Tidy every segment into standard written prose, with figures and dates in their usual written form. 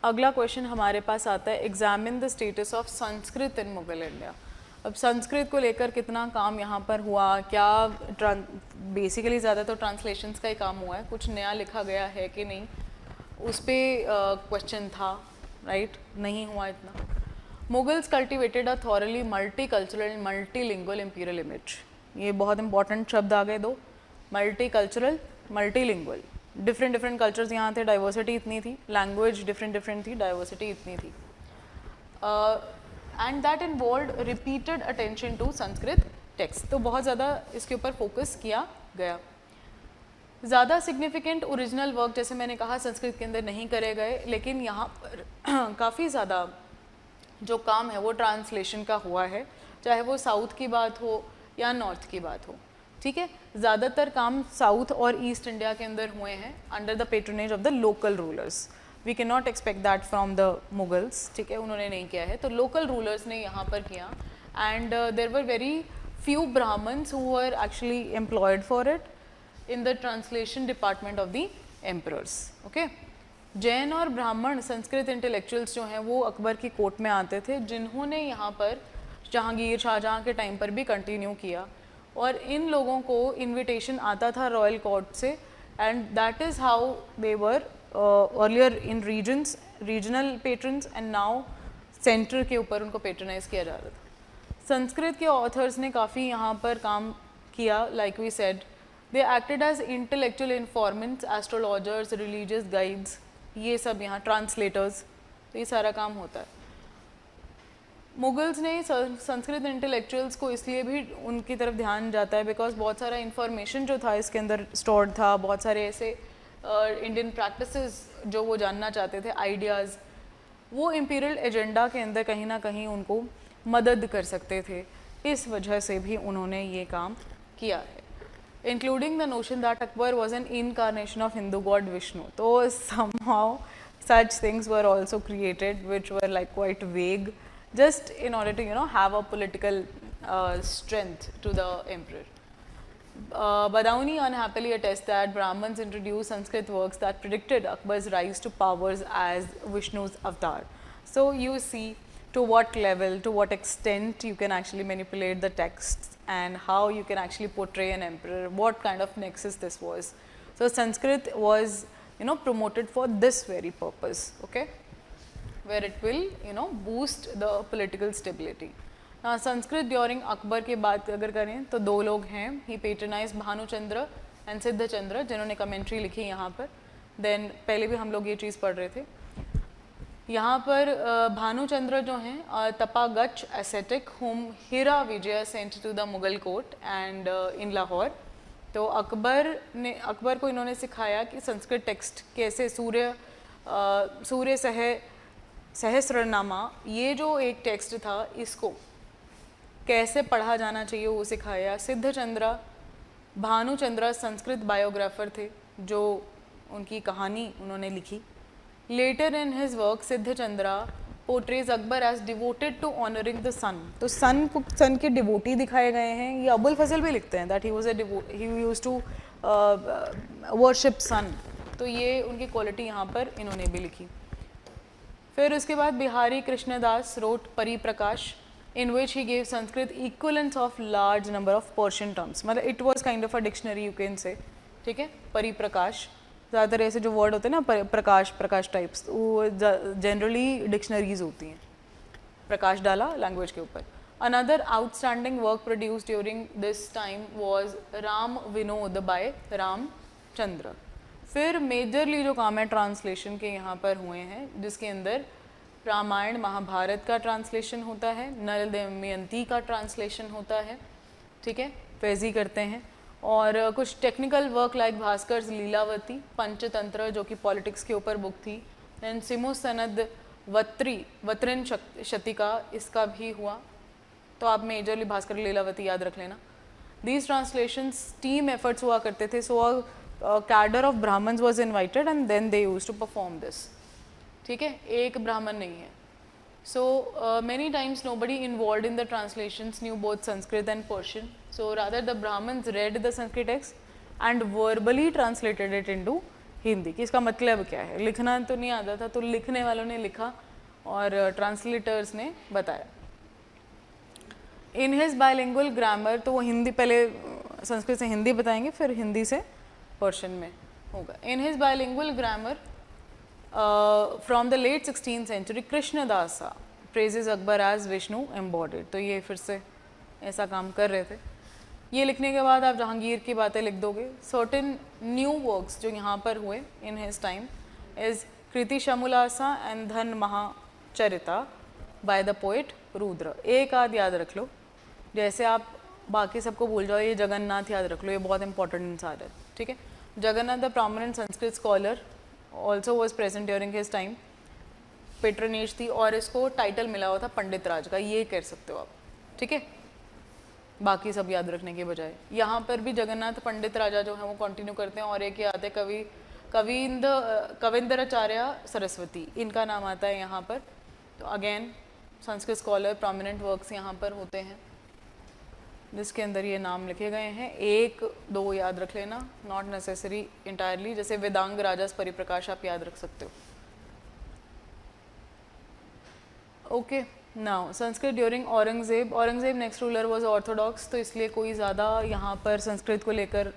अगला क्वेश्चन हमारे पास आता है, examine the status of Sanskrit in Mughal India. अब संस्कृत को लेकर कितना काम यहाँ पर हुआ, क्या बेसिकली ज़्यादा तो ट्रांसलेशंस का ही काम हुआ है, कुछ नया लिखा गया है कि नहीं उस पर क्वेश्चन था, राइट? नहीं हुआ इतना। Mughals cultivated a thoroughly multi cultural multi lingual imperial image. ये बहुत इंपॉर्टेंट शब्द आ गए दो, multi cultural multi lingual. Different different cultures यहाँ थे, डाइवर्सिटी इतनी थी, लैंग्वेज डिफरेंट डिफरेंट थी, डाइवर्सिटी इतनी थी। And that involve repeated attention to Sanskrit text. तो बहुत ज़्यादा इसके ऊपर फोकस किया गया। ज़्यादा सिग्निफिकेंट ओरिजिनल वर्क जैसे मैंने कहा संस्कृत के अंदर नहीं करे गए, लेकिन यहाँ पर काफ़ी ज़्यादा जो काम है वो ट्रांसलेशन का हुआ है, चाहे वो साउथ की बात हो या नॉर्थ की बात हो। ठीक है, ज़्यादातर काम साउथ और ईस्ट इंडिया के अंदर हुए हैं under the patronage of the local rulers. We can not expect that from the Mughals, ठीक है, उन्होंने नहीं किया है, तो लोकल रूलर्स ने यहाँ पर किया। And there were very few Brahmins who were actually employed for it in the translation department of the emperors. Okay, Jain और ब्राह्मण संस्कृत इंटेलेक्चुअल्स जो हैं वो अकबर की कोर्ट में आते थे, जिन्होंने यहाँ पर जहांगीर शाहजहाँ के टाइम पर भी कंटिन्यू किया, और इन लोगों को इनविटेशन आता था रॉयल कोर्ट से, and that is how they were earlier in regions, regional patrons, and now centre के ऊपर उनको पेट्रोनाइज किया जा रहा था। संस्कृत के ऑथर्स ने काफ़ी यहाँ पर काम किया, like we said, they acted as intellectual informants, astrologers, religious guides, ये सब यहाँ ट्रांसलेटर्स, तो ये सारा काम होता है। मुगल्स ने संस्कृत इंटेलेक्चुअल्स को इसलिए भी उनकी तरफ ध्यान जाता है बिकॉज बहुत सारा इंफॉर्मेशन जो था इसके अंदर स्टोर्ड था, बहुत सारे ऐसे इंडियन प्रैक्टिसेस जो वो जानना चाहते थे, आइडियाज़, वो इम्पीरियल एजेंडा के अंदर कहीं ना कहीं उनको मदद कर सकते थे। इस वजह से भी उन्होंने ये काम किया है, including the notion that Akbar was an incarnation of Hindu God Vishnu. तो somehow such things were also created which were like quite vague, just in order to, you know, have a political strength to the emperor. Badauni unhappily attests that Brahmins introduced Sanskrit works that predicted Akbar's rise to powers as Vishnu's avatar. So you see to what level, to what extent you can actually manipulate the texts and how you can actually portray an emperor, what kind of nexus this was. So Sanskrit was, you know, promoted for this very purpose, okay, where it will, you know, boost the political stability. Now Sanskrit during Akbar की बात अगर करें तो दो लोग हैं, ही patronise Bhanuchandra and सिद्धचंद्र, जिन्होंने commentary लिखी यहाँ पर। देन पहले भी हम लोग ये चीज़ पढ़ रहे थे। यहाँ पर भानुचंद्र जो हैं Tapagaccha ascetic whom Hira Vijay sent to the Mughal court and in Lahore. तो अकबर को इन्होंने सिखाया कि संस्कृत टेक्स्ट कैसे सूर्य सहस्रनामा, ये जो एक टेक्स्ट था, इसको कैसे पढ़ा जाना चाहिए वो सिखाया। सिद्धचंद्र, भानुचंद्र संस्कृत बायोग्राफर थे जो उनकी कहानी उन्होंने लिखी। Later in his work Siddhachandra portrays Akbar as devoted to honouring the sun. तो सन के डिवोटी दिखाए गए हैं। ये अबुल फजल भी लिखते हैं that he used to worship sun. तो ये उनकी क्वालिटी यहाँ पर इन्होंने भी लिखी। फिर उसके बाद Bihari Krishnadas wrote Pariprakash, in which he gave Sanskrit equivalents of large number of Persian terms. मतलब it was kind of a dictionary you can say, ठीक है। परिप्रकाश, ज़्यादातर ऐसे जो वर्ड होते हैं ना प्रकाश टाइप्स, वो जनरली डिक्शनरीज होती हैं। प्रकाश डाला लैंग्वेज के ऊपर। Another outstanding work produced during this time was Ram Vinod by Ramchandra. फिर मेजरली जो काम है ट्रांसलेशन के यहाँ पर हुए हैं, जिसके अंदर रामायण महाभारत का ट्रांसलेशन होता है, नल दमयंती का ट्रांसलेशन होता है, ठीक है, फैजी करते हैं, और कुछ technical work like Bhaskar Lilavati, Panchatantra जो कि पॉलिटिक्स के ऊपर बुक थी, दैन सिमो सनद वत्रिन शतिका, इसका भी हुआ। तो आप मेजरली भास्कर लीलावती याद रख लेना। दीज ट्रांसलेशंस टीम एफर्ट्स हुआ करते थे, so a cadre of Brahmins was invited and then they used to perform this, ठीक है, एक ब्राह्मण नहीं है। So many times nobody involved in the translations knew both Sanskrit and Persian, so rather the Brahmins read the Sanskrit text and verbally translated it into Hindi की। इसका मतलब क्या है? लिखना तो नहीं आता था, तो लिखने वालों ने लिखा और ट्रांसलेटर्स ने बताया। इन हिज बायलिंगुअल ग्रामर, तो वो हिंदी पहले संस्कृत से हिंदी बताएंगे, फिर हिंदी से पर्शियन में होगा। In his bilingual grammar from the late 16th century Krishnadasa praises Akbar as Vishnu embodied. तो ये फिर से ऐसा काम कर रहे थे। ये लिखने के बाद आप जहांगीर की बातें लिख दोगे। सर्टेन न्यू वर्क्स जो यहाँ पर हुए इन हिज टाइम इज कृति शमुलासा एंड धन महाचरिता बाय द पोइट रुद्र। एक आध याद रख लो, जैसे आप बाकी सबको भूल जाओ, ये जगन्नाथ याद रख लो, ये बहुत इंपॉर्टेंट इंसान है, ठीक है। Jagannath the prominent Sanskrit scholar also was present during his time. Patronage थी और इसको टाइटल मिला हुआ था पंडित राज का, ये कह सकते हो आप, ठीक है, बाकी सब याद रखने के बजाय। यहाँ पर भी जगन्नाथ पंडित राजा जो है वो कंटिन्यू करते हैं, और एक ये आते हैं कविंदराचार्य सरस्वती, इनका नाम आता है यहाँ पर। तो again Sanskrit scholar, prominent works यहाँ पर होते हैं जिसके अंदर ये नाम लिखे गए हैं। एक दो याद रख लेना, नॉट नेसेसरी इंटायरली। जैसे वेदांग राजास परिप्रकाश आप याद रख सकते हो। Okay, now Sanskrit during Aurangzeb. Aurangzeb next ruler was Orthodox, तो इसलिए कोई ज़्यादा यहाँ पर संस्कृत को लेकर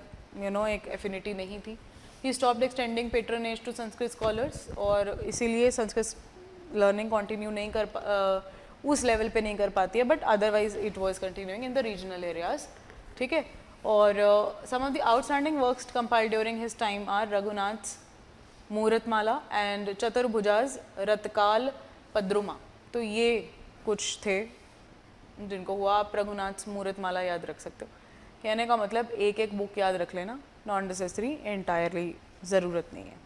एक एफिनिटी नहीं थी। He stopped extending patronage to Sanskrit scholars, और इसीलिए संस्कृत लर्निंग कंटिन्यू नहीं उस लेवल पे नहीं कर पाती है, but otherwise it was continuing in the regional areas, ठीक है। और some of the outstanding works compiled during his time are Raghunath Muhurtamala and Chaturbhuja's Rasakalpadruma. तो ये कुछ थे जिनको हुआ। आप रघुनाथ मूरतमाला याद रख सकते हो। कहने का मतलब एक एक बुक याद रख लेना, नॉन नेसेसरी, एंटायरली ज़रूरत नहीं है,